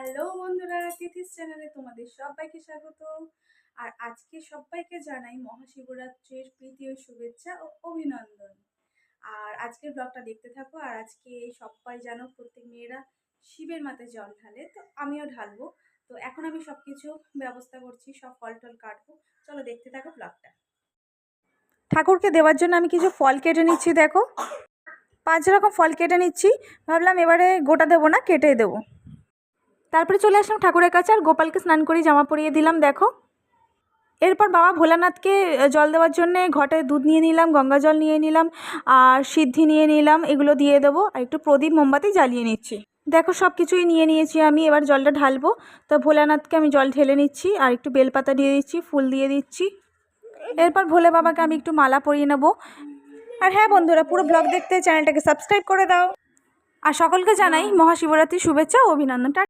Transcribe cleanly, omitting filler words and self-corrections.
Hello বন্ধুরা, তিথিস চ্যানেলে তোমাদের সবাইকে স্বাগত। আর আজকে সবাইকে জানাই মহাশিবরাত্রির প্রীতি ও শুভেচ্ছা ও অভিনন্দন। আর আজকের ব্লগটা দেখতে থাকো। আর আজকে সবাই জানো প্রত্যেক মেয়েরা শিবের মাথায় জল ঢালে, তো আমিও ঢালবো। তো এখন আমি সব কিছু ব্যবস্থা করছি, সব ফল টল কাটবো। চলো দেখতে থাকো ব্লগটা। ঠাকুরকে দেওয়ার জন্য আমি কিছু ফল কেটে নিচ্ছি, দেখো 5 রকম ফল কেটে নিচ্ছি। ভাবলাম এবারে গোটা দেবো না, কেটে দেবো। তারপরে চলে আসলাম ঠাকুরের কাছে আর গোপালকে স্নান করিয়ে জামা পরিয়ে দিলাম, দেখো। এরপর বাবা ভোলানাথকে জল দেওয়ার জন্যে ঘটে দুধ নিয়ে নিলাম, গঙ্গা জল নিয়ে নিলাম আর সিদ্ধি নিয়ে নিলাম, এগুলো দিয়ে দেবো। আর একটু প্রদীপ মোমবাতি জ্বালিয়ে নিচ্ছি। দেখো সব কিছুই নিয়ে নিয়েছি আমি, এবার জলটা ঢালবো। তো ভোলানাথকে আমি জল ঢেলে নিচ্ছি আর একটু বেলপাতা দিয়ে দিচ্ছি, ফুল দিয়ে দিচ্ছি। এরপর ভোলে বাবাকে আমি একটু মালা পরিয়ে নেবো। আর হ্যাঁ বন্ধুরা, পুরো ব্লগ দেখতে চ্যানেলটাকে সাবস্ক্রাইব করে দাও। আর সকলকে জানাই মহাশিবরাত্রির শুভেচ্ছা ও অভিনন্দন।